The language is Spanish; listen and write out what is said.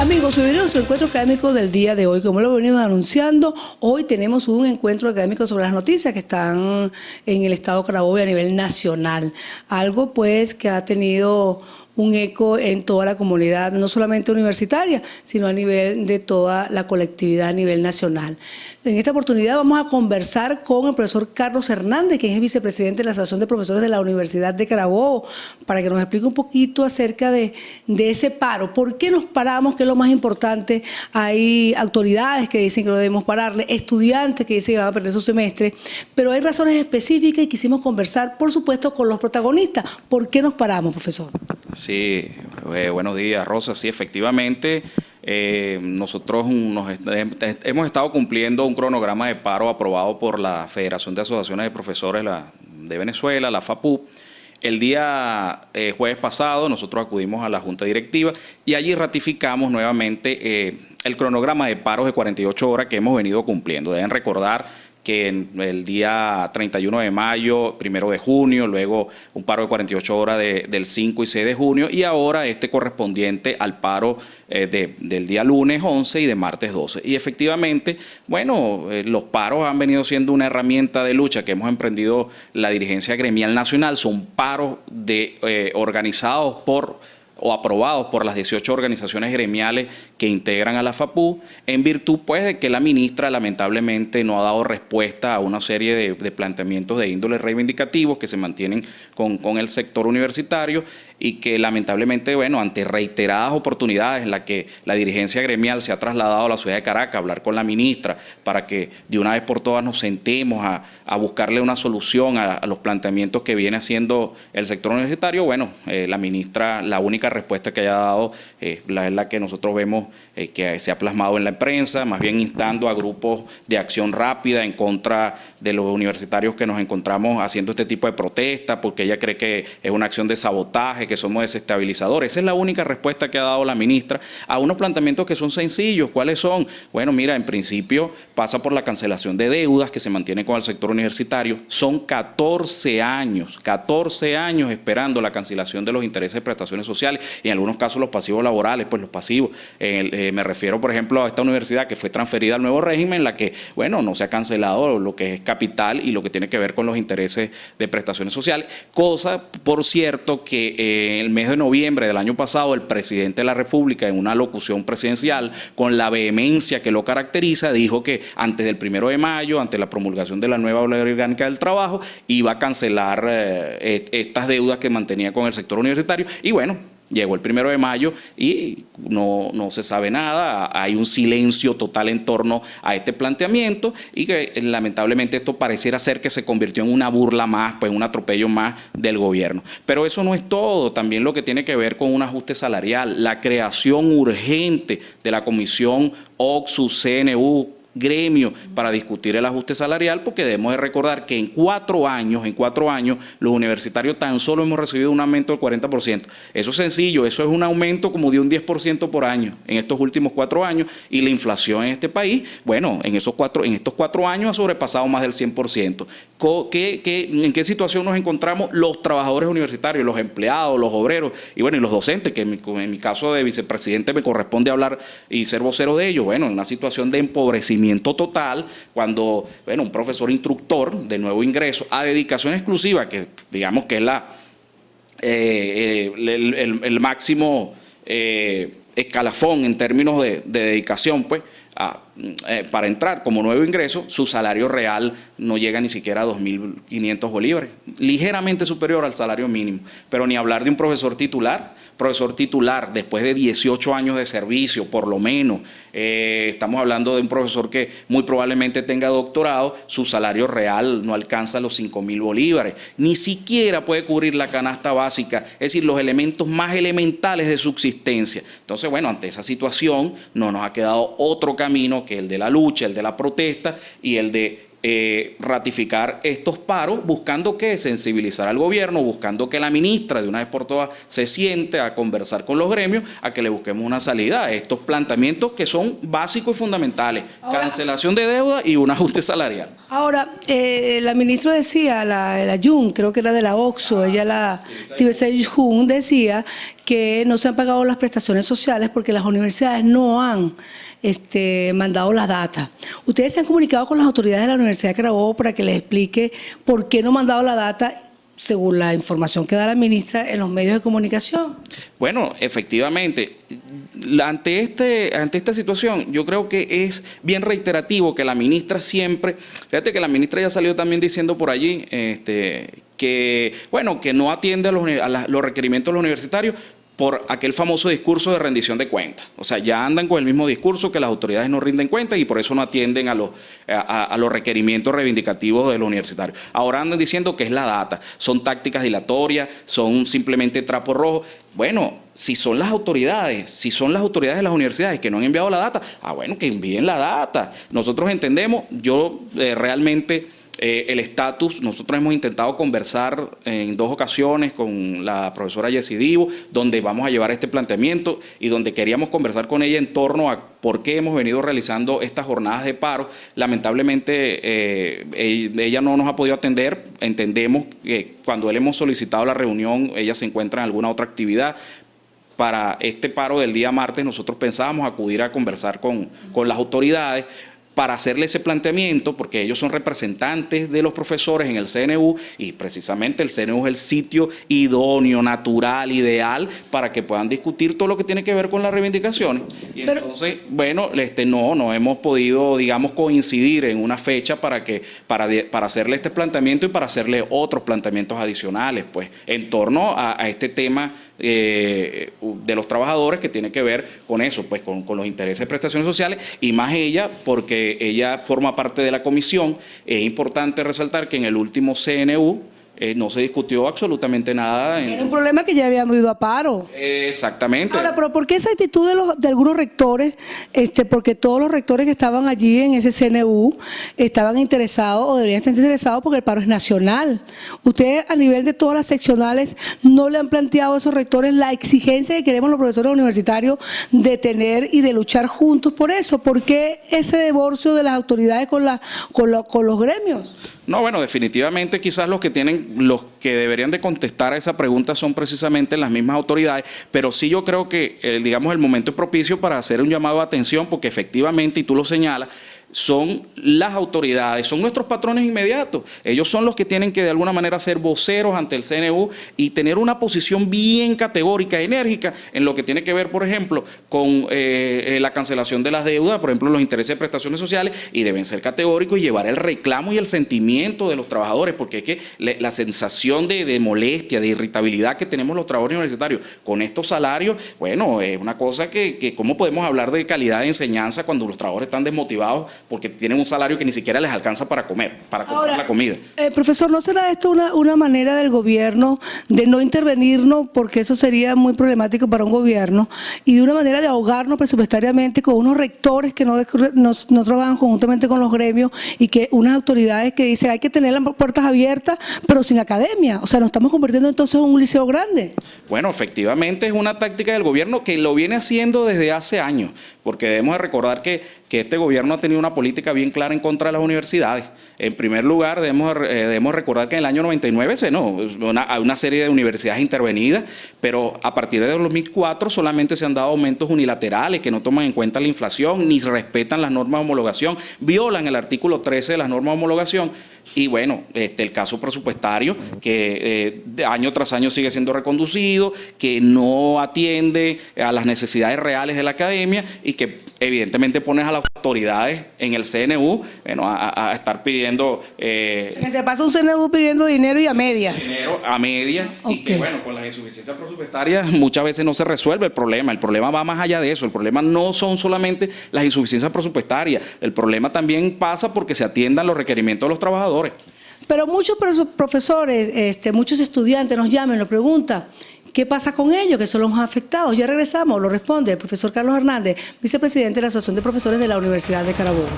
Amigos, bienvenidos a nuestro encuentro académico del día de hoy. Como lo venimos anunciando, hoy tenemos un encuentro académico sobre las noticias que están en el estado Carabobo y a nivel nacional. Algo pues que ha tenido un eco en toda la comunidad, no solamente universitaria, sino a nivel de toda la colectividad a nivel nacional. En esta oportunidad vamos a conversar con el profesor Carlos Hernández, quien es vicepresidente de la Asociación de Profesores de la Universidad de Carabobo, para que nos explique un poquito acerca de ese paro. ¿Por qué nos paramos? ¿Qué es lo más importante? Hay autoridades que dicen que no debemos pararle, estudiantes que dicen que van a perder su semestre, pero hay razones específicas y quisimos conversar, por supuesto, con los protagonistas. ¿Por qué nos paramos, profesor? Sí, buenos días, Rosa. Sí, efectivamente, nosotros hemos estado cumpliendo un cronograma de paro aprobado por la Federación de Asociaciones de Profesores de Venezuela, la FAPU. El día jueves pasado nosotros acudimos a la Junta Directiva y allí ratificamos nuevamente el cronograma de paros de 48 horas que hemos venido cumpliendo. Deben recordar que en el día 31 de mayo, 1 de junio, luego un paro de 48 horas del 5 y 6 de junio y ahora este correspondiente al paro del día lunes 11 y de martes 12. Y efectivamente, bueno, los paros han venido siendo una herramienta de lucha que hemos emprendido la dirigencia gremial nacional. Son paros organizados o aprobados por las 18 organizaciones gremiales que integran a la FAPU, en virtud pues de que la ministra lamentablemente no ha dado respuesta a una serie de planteamientos de índole reivindicativos que se mantienen con el sector universitario y que lamentablemente, bueno, ante reiteradas oportunidades en las que la dirigencia gremial se ha trasladado a la ciudad de Caracas a hablar con la ministra para que de una vez por todas nos sentemos a buscarle una solución a los planteamientos que viene haciendo el sector universitario, bueno, la ministra, la única respuesta que haya dado es la que nosotros vemos que se ha plasmado en la prensa, más bien instando a grupos de acción rápida en contra de los universitarios que nos encontramos haciendo este tipo de protestas, porque ella cree que es una acción de sabotaje, que somos desestabilizadores. Esa es la única respuesta que ha dado la ministra a unos planteamientos que son sencillos. ¿Cuáles son? Bueno, mira, en principio pasa por la cancelación de deudas que se mantiene con el sector universitario. Son 14 años esperando la cancelación de los intereses de prestaciones sociales y en algunos casos los pasivos laborales, pues los pasivos. Me refiero, por ejemplo, a esta universidad que fue transferida al nuevo régimen, en la que, bueno, no se ha cancelado lo que es capital y lo que tiene que ver con los intereses de prestaciones sociales. Cosa, por cierto, que en el mes de noviembre del año pasado, el presidente de la República, en una locución presidencial, con la vehemencia que lo caracteriza, dijo que antes del 1 de mayo, ante la promulgación de la nueva Ley Orgánica del Trabajo, iba a cancelar estas deudas que mantenía con el sector universitario. Y bueno, llegó el 1 de mayo y no se sabe nada, hay un silencio total en torno a este planteamiento y que lamentablemente esto pareciera ser que se convirtió en una burla más, pues un atropello más del gobierno. Pero eso no es todo, también lo que tiene que ver con un ajuste salarial, la creación urgente de la comisión OCSU, CNU, gremio para discutir el ajuste salarial, porque debemos de recordar que en 4 años, los universitarios tan solo hemos recibido un aumento del 40%. Eso es sencillo, eso es un aumento como de un 10% por año en estos últimos 4 años y la inflación en este país, bueno, en estos 4 años ha sobrepasado más del 100%. ¿En qué situación nos encontramos los trabajadores universitarios, los empleados, los obreros y bueno, y los docentes, que en mi caso de vicepresidente me corresponde hablar y ser vocero de ellos? Bueno, en una situación de empobrecimiento total, cuando, bueno, un profesor instructor de nuevo ingreso a dedicación exclusiva, que digamos que es el máximo escalafón en términos de dedicación, pues, para entrar como nuevo ingreso, su salario real no llega ni siquiera a 2.500 bolívares, ligeramente superior al salario mínimo. Pero ni hablar de un profesor titular después de 18 años de servicio, por lo menos. Estamos hablando de un profesor que muy probablemente tenga doctorado, su salario real no alcanza los 5.000 bolívares, ni siquiera puede cubrir la canasta básica, es decir, los elementos más elementales de subsistencia. Entonces, bueno, ante esa situación no nos ha quedado otro camino que el de la lucha, el de la protesta y el de ratificar estos paros, buscando que sensibilizar al gobierno, buscando que la ministra de una vez por todas se siente a conversar con los gremios, a que le busquemos una salida a estos planteamientos que son básicos y fundamentales: cancelación de deuda y un ajuste salarial. Ahora, la ministra decía, la Jun, creo que era de la OCSO, ella Tibesay Jun decía que no se han pagado las prestaciones sociales porque las universidades no han mandado las datas. ¿Ustedes se han comunicado con las autoridades de la Universidad de Carabobo para que les explique por qué no han mandado la data según la información que da la ministra en los medios de comunicación? Bueno, efectivamente, ante esta situación, yo creo que es bien reiterativo que la ministra siempre, fíjate que la ministra ya salió también diciendo por allí, que no atiende a los requerimientos de los universitarios por aquel famoso discurso de rendición de cuentas. O sea, ya andan con el mismo discurso que las autoridades no rinden cuentas y por eso no atienden a los requerimientos reivindicativos de los universitarios. Ahora andan diciendo que es la data, son tácticas dilatorias, son simplemente trapo rojo. Bueno, si son las autoridades de las universidades que no han enviado la data, que envíen la data. Nosotros entendemos, realmente... el estatus, nosotros hemos intentado conversar en 2 ocasiones con la profesora Yesy Divo, donde vamos a llevar este planteamiento y donde queríamos conversar con ella en torno a por qué hemos venido realizando estas jornadas de paro. Lamentablemente ella no nos ha podido atender. Entendemos que cuando le hemos solicitado la reunión, ella se encuentra en alguna otra actividad. Para este paro del día martes nosotros pensábamos acudir a conversar con las autoridades para hacerle ese planteamiento, porque ellos son representantes de los profesores en el CNU y precisamente el CNU es el sitio idóneo, natural, ideal para que puedan discutir todo lo que tiene que ver con las reivindicaciones. Entonces, no hemos podido, digamos, coincidir en una fecha para hacerle este planteamiento y para hacerle otros planteamientos adicionales, pues, en torno a este tema de los trabajadores que tiene que ver con eso, pues con los intereses de prestaciones sociales, y más ella, porque ella forma parte de la comisión. Es importante resaltar que en el último CNU no se discutió absolutamente nada. Era un problema que ya habíamos ido a paro. Exactamente. Ahora, pero ¿por qué esa actitud de algunos rectores? Porque todos los rectores que estaban allí en ese CNU estaban interesados o deberían estar interesados porque el paro es nacional. Ustedes a nivel de todas las seccionales no le han planteado a esos rectores la exigencia que queremos los profesores universitarios de tener y de luchar juntos por eso. ¿Por qué ese divorcio de las autoridades con los gremios? No, bueno, definitivamente quizás los que deberían de contestar a esa pregunta son precisamente las mismas autoridades, pero sí yo creo que, el momento es propicio para hacer un llamado de atención, porque efectivamente, y tú lo señalas, son las autoridades, son nuestros patrones inmediatos. Ellos son los que tienen que de alguna manera ser voceros ante el CNU y tener una posición bien categórica, enérgica, en lo que tiene que ver, por ejemplo, con la cancelación de las deudas, por ejemplo, los intereses de prestaciones sociales, y deben ser categóricos y llevar el reclamo y el sentimiento de los trabajadores, porque es que la sensación de molestia, de irritabilidad que tenemos los trabajadores universitarios con estos salarios, bueno, es una cosa que ¿cómo podemos hablar de calidad de enseñanza cuando los trabajadores están desmotivados porque tienen un salario que ni siquiera les alcanza para comer, para comprar la comida? Profesor, ¿no será esto una manera del gobierno de no intervenirnos, porque eso sería muy problemático para un gobierno, y de una manera de ahogarnos presupuestariamente con unos rectores que no trabajan conjuntamente con los gremios, y que unas autoridades que dicen hay que tener las puertas abiertas, pero sin academia? O sea, nos estamos convirtiendo entonces en un liceo grande. Bueno, efectivamente es una táctica del gobierno que lo viene haciendo desde hace años, porque debemos de recordar que este gobierno ha tenido una política bien clara en contra de las universidades. En primer lugar, debemos recordar que en el año 99 hay una serie de universidades intervenidas, pero a partir de 2004 solamente se han dado aumentos unilaterales que no toman en cuenta la inflación ni respetan las normas de homologación, violan el artículo 13 de las normas de homologación. Y bueno, el caso presupuestario, que año tras año sigue siendo reconducido, que no atiende a las necesidades reales de la academia y que evidentemente pone a las autoridades en el CNU a estar pidiendo... que se pasa un CNU pidiendo dinero y a medias. Dinero a medias, okay. Y que bueno, con las insuficiencias presupuestarias muchas veces no se resuelve el problema va más allá de eso. El problema no son solamente las insuficiencias presupuestarias, el problema también pasa porque se atiendan los requerimientos de los trabajadores. Pero muchos profesores, muchos estudiantes nos llaman, nos preguntan, ¿qué pasa con ellos? Que son los más afectados. Ya regresamos, lo responde el profesor Carlos Hernández, vicepresidente de la Asociación de Profesores de la Universidad de Carabobo.